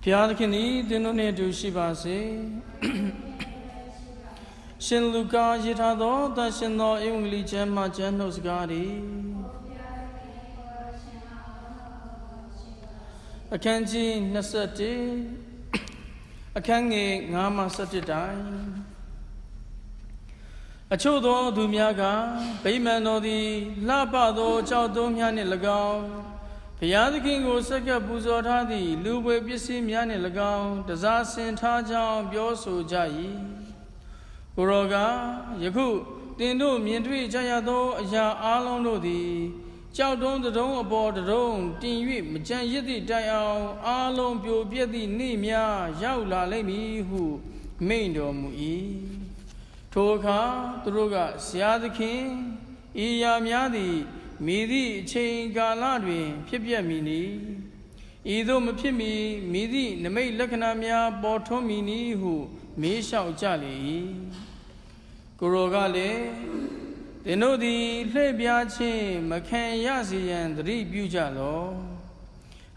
ဘုရားသခင်သည်သင်တို့နှင့်အတူရှိပါစေရှင်လူကာရေးထားသောသန့်ရှင်းသောဧဝံဂေလိကျမ်းမှကျမ်းနှုတ်စကားသည်အခန်းကြီး21အခန်းငယ်9မှ17တိုင်အချို့သောသူများကဗိမာန်တော်သည်လှပသောကြောက်တုံးများနှင့်၎င်းဘုရားသခင်ကိုဆက်ကပ်ပူဇော်ထားသည့်လူပွေပစ္စည်းများနှင့်၎င်းတစားဆင်ထားကြောင်းပြောဆိုကြ၏ကိုရောကယခုတင်တို့မြင်တွေ့ကြရသောအရာအလုံးတို့သည်ကြောက်တုံးတုံးအပေါ်တုံးတင်၍မကြံရစ်သည့်တိုင်အောင်အလုံးပြိုပြက်သည့်နေ့များရောက်လာလိမ့်မည်ဟုမိန့်တော်မူ၏ထိုအခါသူတို့ကဆရာသခင်ဤရာများသည်မိသည့်အချိန်ကာလတွင်ဖြစ်ပျက်မည်နီဤသို့မဖြစ်မီမိသည့်နမိတ်လက္ခဏာများပေါ်ထွန်းမည်နီဟုမေးလျှောက်ကြလေ၏ကိုရောကလည်းသင်တို့သည်လှည့်ပြားခြင်းမခံရစေရန်သတိပြုကြလော့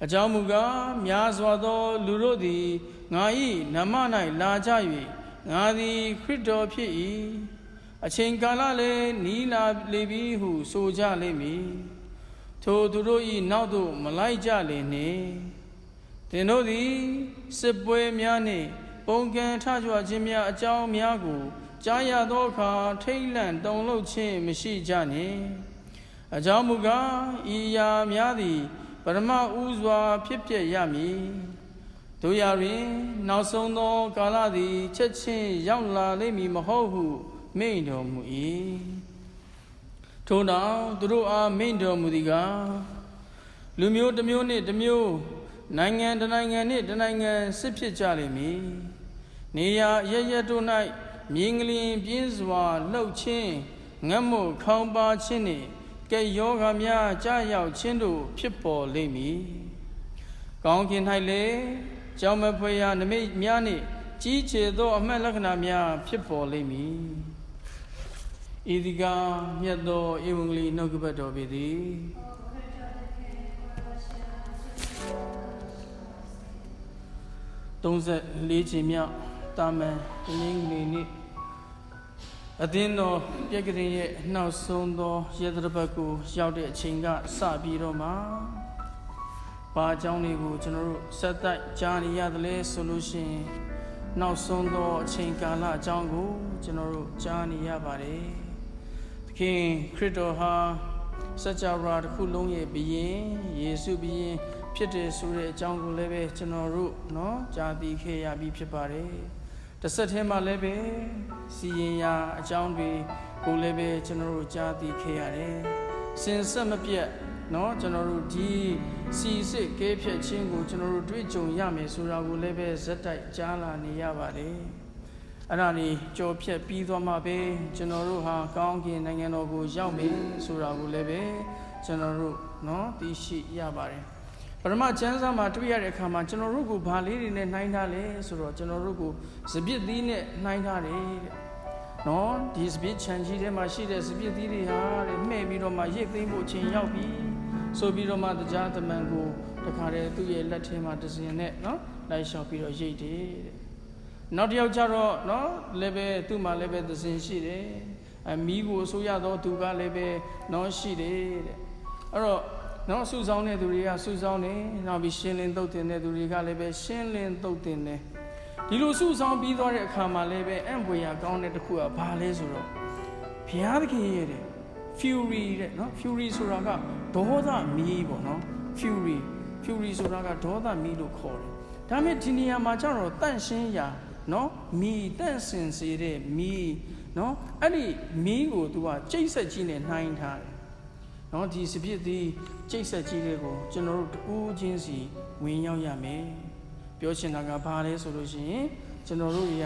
အကြောင်းမူကားများစွာသောလူတို့သည်ငါ၏နာမ၌လာကြ၍ငါသည်ခရစ်တော်ဖြစ်၏အချိန်ကာလလည်းနီးလာလေပြီဟုဆိုကြလိမ့်မည်ထိုသူတို့၏နောက်သို့မလိုက်ကြလေနှင့်သင်တို့သည်စစ်ပွဲများနှင့်ပုန်ကန်ထကြွခြင်းများအကြောင်းများကိုကြားရသောအခါထိတ်လန့်တုန်လှုပ်ခြင်းမရှိကြနှင့်အကြောင်းမူကားဤရာများသည်ပရမဦးစွာဖြစ်ပျက်ရမည်တို့ရာတွင်နောက်ဆုံးသောကာလသည်ချက်ချင်းရောက်လာလိမ့်မည်မဟုတ်ဟုမိန့်တော်မူ၏ထို့နောက်သူတို့အားမိန့်တော်မူသည်ကားလူမျိုးတစ်မျိုးနှင့်တစ်မျိုးနိုင်ငံတစ်နိုင်ငံနှင့်တစ်နိုင်ငံစစ်ဖြစ်ကြလိမ့်မည်နေရာရရတို့၌မြင်းကလင်းပြင်းစွာလှုပ်ခြင်းငတ်မို့ခေါင်းပါခြင်းနှင့်ကဲ့ယောဂများကြာရောက်ခြင်းတို့ဖြစ်ပေါ်လိမ့်မည်ကောင်းကင်၌လည်းကြောင့်မဖွယ်ရာနမိတ်များနှင့်ကြီးကျယ်သောအမှတ်လက္ခဏာများဖြစ်ပေါ်လိမ့်မည်ဤဒီကမြတ်သောဧဝံဂေလိနှုတ်ကပတ်တော်ပေသည်34ချိန်မြောက်တာမန်တင်းငယ်နေ့အသင်းတော်ပြက်ကလေးရဲ့နောက်ဆုံးသောရေတပတ်ကိုရောက်တဲ့အချိန်ကစပြီးတော့မှဘာအကြောင်းလေးကိုကျွန်တော်တို့ဆက်တိုက်ကြားနေရတယ်လဲဆိုလို့ရှိရင်နောက်ဆုံးသောအချိန်ကာလအကြောင်းကိုကျွန်တော်တို့ကြားနေရပါတယ်သခင်ခရစ်တော်ဟာစကြဝဠာတစ်ခုလုံးရဲ့ဘုရင်ယေရှုဘုရင်ဖြစ်တယ်ဆိုတဲ့အကြောင်းကိုလည်းပဲကျွန်တော်တို့ကြားသိခဲ့ရပြီးဖြစ်ပါတယ်တစ်ဆက်တည်းမှာလည်းပဲစီရင်ရာအကြောင်းတွေကိုလည်းပဲကျွန်တော်တို့ကြားသိခဲ့ရတယ်စင်ဆက်မပြတ်ကျွန်တော်တို့ဒီစီစစ်ကဲဖြတ်ခြင်းကိုကျွန်တော်တို့တွေ့ကြုံရမယ်ဆိုတာကိုလည်းပဲဇက်တိုက်ကြားလာနေရပါတယ်အဲ့ဒါနေကြော်ဖြတ်ပြီးသွားမှပဲကျွန်တော်တို့ဟာကောင်းကင်နိုင်ငံတော်ကိုရောက်မယ်ဆိုတာကိုလည်းပဲကျွန်တော်တို့သိရှိရပါတယ်ပရမကျမ်းစာမှာတွေ့ရတဲ့အခါမှာကျွန်တော်တို့ကိုဘာလေးတွေနဲ့နှိုင်းထားလဲဆိုတော့ကျွန်တော်တို့ကိုစပစ်သီးနဲ့နှိုင်းထားတယ်တဲ့ဒီစပစ်ချန်ကြီးထဲမှာရှိတဲ့စပစ်သီးတွေဟာတဲ့မှဲ့ပြီးတော့မှရိတ်သိမ်းဖို့အချိန်ရောက်ပြီဆိုပြီးတော့မှတရားသမန်ကိုတခါတည်းသူ့ရဲ့လက်ထဲမှာတစင်နဲ့လိုက်လျှောက်ပြီးတော့ရိတ်တယ်တဲ့နောက်တစ်ယောက်ကျတော့လည်းပဲသူ့မှာလည်းပဲတစင်ရှိတယ်မီးကိုအစိုးရတော့သူကလည်းပဲရှိတယ်တဲ့အဲ့တော့စုဆောင်းတဲ့သူတွေကစုဆောင်းတယ်နောက်ပြီးရှင်းလင်းသုတ်တင်တဲ့သူတွေကလည်းပဲရှင်းလင်းသုတ်တင်တယ်ဒီလိုစုဆောင်းပြီးသွားတဲ့အခါမှာလည်းပဲအံ့ဖွယ်ရာကောင်းတဲ့တစ်ခုကဘာလဲဆိုတော့ဘုရားသခင်ရဲ့တဲ့ fury တဲ့fury ဆိုတာကဒေါသမီးပေါ့fury ဆိုတာကဒေါသမီးလို့ခေါ်တယ်ဒါပေမဲ့ဒီနေရာမှာကျတော့တန့်ရှင်းရာမီးတန့်စင်စေတဲ့မီးအဲ့ဒီမီးကိုသူကကျိတ်ဆက်ကြီးနဲ့နှိုင်းထားတယ်ဒီစပစ်သည်ကျိတ်ဆက်ကြီးတွေကိုကျွန်တော်တို့တူးချင်းစီဝင်ရောက်ရမယ်ပြောချင်တာကဘာလဲဆိုလို့ရှိရင်ကျွန်တော်တို့ဒီ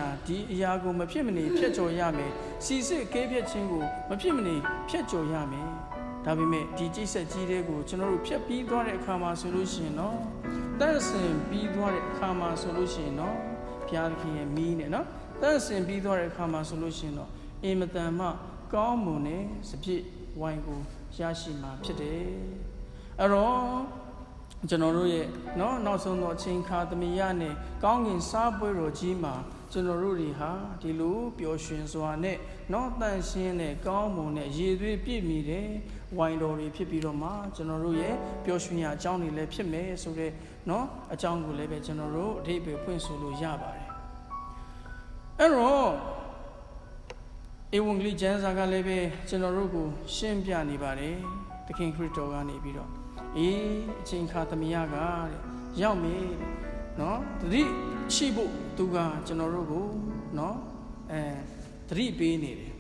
အရာကိုမဖြစ်မနေဖျက်ကျော်ရမယ်စီစစ်ကဲဖြတ်ခြင်းကိုမဖြစ်မနေဖျက်ကျော်ရမယ်ဒါပေမဲ့ဒီကျိတ်ဆက်ကြီးတွေကိုကျွန်တော်တို့ဖျက်ပြီးသွားတဲ့အခါမှာဆိုလို့ရှိရင်တန့်စင်ပြီးသွားတဲ့အခါမှာဆိုလို့ရှိရင်ဘုရားသခင်ရဲ့မီးနဲ့တန့်စင်ပြီးသွားတဲ့အခါမှာဆိုလို့ရှိရင်အင်မတန်မှကောင်းမွန်တဲ့စပစ်ဝိုင်းကိုရရှိမှာဖြစ်တယ်အဲ့တော့ ကျွန်တော်တို့ရဲ့နော်နောက်ဆုံးတော့အချိန်ခါသမီးရနဲ့ကောင်းကင်စားပွဲတော်ကြီးမှာကျွန်တော်တို့တွေဟာဒီလိုပျော်ရွှင်စွာနဲ့နော်တန်ရှင်းတဲ့ကောင်းမွန်တဲ့ရေသွေးပြည့်မီတဲ့ဝိုင်တော်တွေဖြစ်ပြီးတော့မှကျွန်တော်တို့ရဲ့ပျော်ရွှင်ရာအကြောင်းတွေလည်းဖြစ်မယ်ဆိုတဲ့နော်အကြောင်းကိုလည်းပဲကျွန်တော်တို့အဓိပ္ပာယ်ဖွင့်ဆိုလို့ရပါတယ်အဲ့တော့ဧဝံဂေလိကျမ်းစာကလည်းပဲကျွန်တော်တို့ကိုရှင်းပြနေပါတယ်သခင်ခရစ်တော်ကနေပြီးတော့အေးအချိန်ခါသမီးရကတဲ့ရောက်ပြီနော်သတိရှိဖို့သူကကျွန်တော်တို့ကိုနော်သတိပေးနေတယ်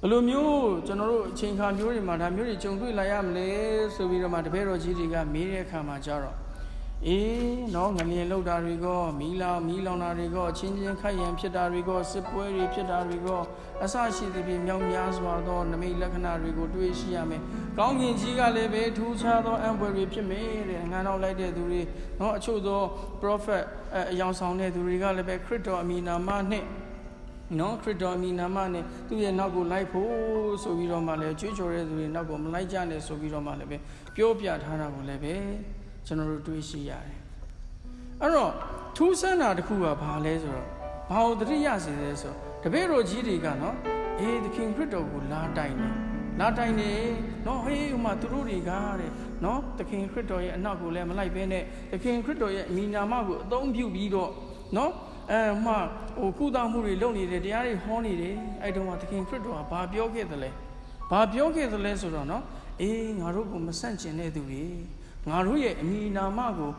ဘယ်လိုမျိုးကျွန်တော်တို့အချိန်ခါမျိုးတွေမှာဒါမျိုးတွေကြုံတွေ့လာရမလဲဆိုပြီးတော့မှတပည့်တော်ကြီးတွေကမေးတဲ့အခါမှာကြတော့အေးနော်ငလျင်လောက်တာတွေကောမီးလောင်တာတွေကောချင်းချင်းခိုက်ရန်ဖြစ်တာတွေကောစစ်ပွဲတွေဖြစ်တာတွေကောအစရှိသဖြင့်မြောက်များစွာသောနမိတ်လက္ခဏာတွေကိုတွေ့ရှိရမယ်။ကောင်းကင်ကြီးကလည်းပဲထူးခြားသောအံ့ဖွယ်တွေဖြစ်မယ်တဲ့။ငါနောက်လိုက်တဲ့သူတွေနော်အချို့သော prophet အယောင်ဆောင်တဲ့သူတွေကလည်းပဲခရစ်တော်အမည်နာမနဲ့နော်ခရစ်တော်အမည်နာမနဲ့သူ့ရဲ့နောက်ကိုလိုက်ဖို့ဆိုပြီးတော့မှလည်းကြွေးကြော်တဲ့သူတွေနောက်ကိုမလိုက်ကြနဲ့ဆိုပြီးတော့မှလည်းပဲပြောပြထားတာကိုလည်းပဲကျွန်တော်တို့တွေ့ရှိရတယ်အဲ့တော့ထူးဆန်းတာတစ်ခုကဘာလဲဆိုတော့ဘာလို့တတိယစေလဲဆိုတပည့်တော်ကြီးတွေကနော်အေးသခင်ခရစ်တော်ကိုလာတိုင်တယ်နော်ဟေးဥမာသူတို့တွေကတဲ့နော်သခင်ခရစ်တော်ရဲ့အနောက်ကိုလည်းမလိုက်ဘဲနဲ့သခင်ခရစ်တော်ရဲ့အမိနာမကိုအသုံးပြုပြီးတော့နော်ကုသမှုတွေလုပ်နေတယ်တရားတွေဟောနေတယ်အဲ့တုန်းကသခင်ခရစ်တော်ကဘာပြောခဲ့သလဲဆိုတော့နော်အေးငါတို့ကိုမဆန့်ကျင်တဲ့သူတွေငါတို့ရဲ့အမိနာမကို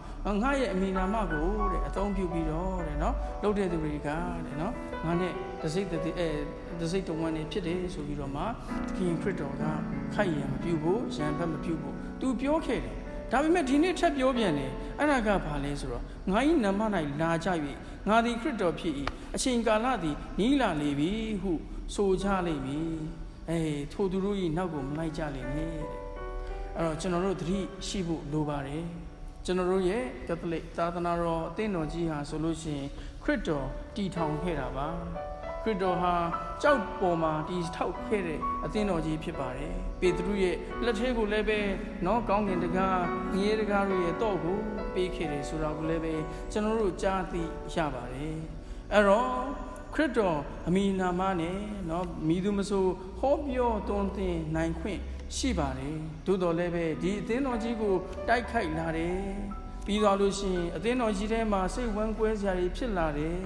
ငါရဲ့အမိနာမကိုတဲ့အသုံးပြုပြီးတော့တဲ့နော်လုပ်တဲ့သူတွေကတဲ့နော်ငါနဲ့တစိတ်တဝမ်းနေဖြစ်တယ်ဆိုပြီးတော့မှသခင်ခရစ်တော်ကခိုက်ရန်မပြုဖို့ရန်ဘက်မပြုဖို့သူပြောခဲ့တယ်ဒါပေမဲ့ဒီနေ့ထပ်ပြောပြန်တယ်အဲ့ဒါကဘာလဲဆိုတော့ငါ၏နာမ၌လာကြ၍ငါသည်ခရစ်တော်ဖြစ်၏အချိန်ကာလသည်နီးလာလေပြီဟုဆိုကြလိမ့်မည်ထိုသူတို့၏နောက်ကိုမလိုက်ကြလိမ့်မည်တဲ့အဲ့တော့ကျွန်တော်တို့သတိရှိဖို့လိုပါတယ်ကျွန်တော်တို့ရဲ့ကက်သလစ်သာသနာတော်အသင်းတော်ကြီးဟာဆိုလို့ရှိရင်ခရစ်တော်တည်ထောင်ခဲ့တာပါခရစ်တော်ဟာကြောက်ပေါ်မှာတည်ထောက်ခဲ့တဲ့အသင်းတော်ကြီးဖြစ်ပါတယ်ပေတရုရဲ့လက်ထဲကိုလည်းပဲနော်ကောင်းကင်တကားငရေတကားတို့ရဲ့တော့ကိုပေးခဲ့တယ်ဆိုတာကိုလည်းပဲကျွန်တော်တို့ကြားသိရပါတယ်အဲ့တော့ခရစ်တော်အမိနာမနဲ့နော်မိသူမဆိုဟောပြောသွန်သင်နိုင်ခွင့်ရှိပါတယ်သို့တော်လည်းပဲဒီအသင်းတော်ကြီးကိုတိုက်ခိုက်လာတယ်ပြီးသွားလို့ရှိရင်အသင်းတော်ကြီးထဲမှာစိတ်ဝမ်းကွဲစရာတွေဖြစ်လာတယ်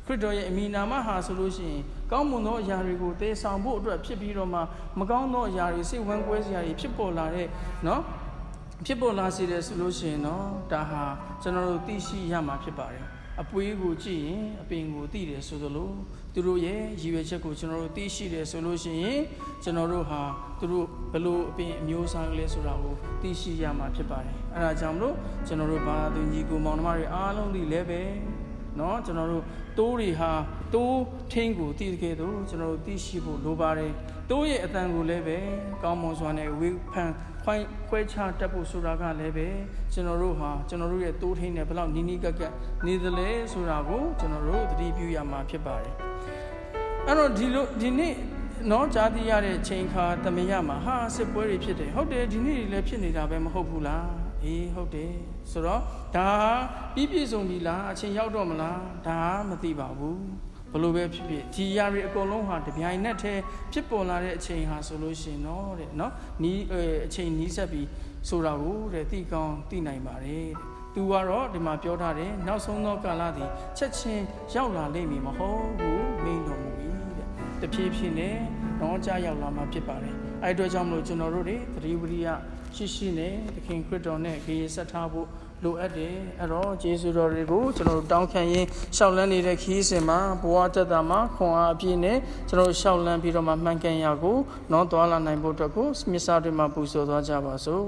ခရစ်တော်ရဲ့အမိနာမဟာဆိုလို့ရှိရင်ကောင်းမွန်သောအရာတွေကိုတည်ဆောင်ဖို့အတွက်ဖြစ်ပြီးတော့မှမကောင်းသောအရာတွေစိတ်ဝမ်းကွဲစရာတွေဖြစ်ပေါ်လာတဲ့နော်ဖြစ်ပေါ်လာစေတယ်ဆိုလို့ရှိရင်နော်ဒါဟာကျွန်တော်တို့သိရှိရမှာဖြစ်ပါတယ်အပွေးကိုကြည့်ရင်အပင်ကိုသိတယ်ဆိုသလိုသူတို့ရဲ့ရည်ရွယ်ချက်ကိုကျွန်တော်တို့သိရှိတယ်ဆိုလို့ရှိရင်ကျွန်တော်တို့ဟာသူတို့ဘလို့အပင်အမျိုးအစားကလေးဆိုတာကိုသိရှိရမှာဖြစ်ပါတယ်အဲဒါကြောင့်မလို့ကျွန်တော်တို့ဘာသာသူညီကိုမောင်နှမတွေအားလုံးသိလဲပဲเนาะကျွန်တော်တို့တိုးတွေဟာတိုးထင်းကိုသိတဲ့ကဲတော့ကျွန်တော်တို့သိရှိဖို့လိုပါတယ်တိုးရဲ့အတန်ကိုလည်းပဲကောင်းမွန်စွာနဲ့ဝေဖန်ခွဲခြားတတ်ဖို့ဆိုတာကလည်းပဲကျွန်တော်တို့ဟာကျွန်တော်တို့ရဲ့တိုးထင်းနဲ့ဘယ်လောက်နီးနီးကပ်ကပ်နေသလဲဆိုတာကိုကျွန်တော်တို့သတိပြုရမှာဖြစ်ပါတယ်အဲ့တော့ဒီနေ့နော်ကြားသိရတဲ့ချိန်ခါသမယမှာဟာစစ်ပွဲတွေဖြစ်တယ်ဟုတ်တယ်ဒီနေ့တွေလည်းဖြစ်နေတာပဲမဟုတ်ဘူးလားအေးဟုတ်တယ်ဆိုတော့ဒါပြည့်စုံပြီလားအချိန်ရောက်တော့မလားဒါမသိပါဘူးဘလို့ပဲဖြစ်ဖြစ်ဒီຢာတွေအကုန်လုံးဟာတပြိုင်နက်တည်းဖြစ်ပေါ်လာတဲ့အချိန်ဟာဆိုလို့ရှိရင်တော့တဲ့နော်နီးအချိန်နီးစပ်ပြီးဆိုတာကိုတဲ့သိကောင်းသိနိုင်ပါတယ်တဲ့သူကတော့ဒီမှာပြောထားတယ်နောက်ဆုံးသောကာလသည်ချက်ချင်းရောက်လာလိမ့်မည်မဟုတ်ဘူးမိန့်တော်မူ၏တဲ့တဖြည်းဖြည်းနဲ့တော့ကြာရောက်လာမှာဖြစ်ပါတယ်အဲ့အတွက်ကြောင့်မလို့ကျွန်တော်တို့တွေသတိဝိရိယရှိနဲ့သခင်ခရစ်တော်နဲ့ဂေယဆက်ထားဖို့လိုအပ်တယ်အဲ့တော့ယေရှုတော်တွေကိုကျွန်တော်တို့တောင်းခံရင်းရှောက်လန်းနေတဲ့ခီးစဉ်မှာဘဝတက်တာမှာခွန်အားအပြည့်နဲ့ကျွန်တော်တို့ရှောက်လန်းပြီးတော့မှမှန်ကန်ရာကိုနောသွားလာနိုင်ဖို့အတွက်ကိုမြစ်စာတွေမှာပူဇော်သွားကြပါစို့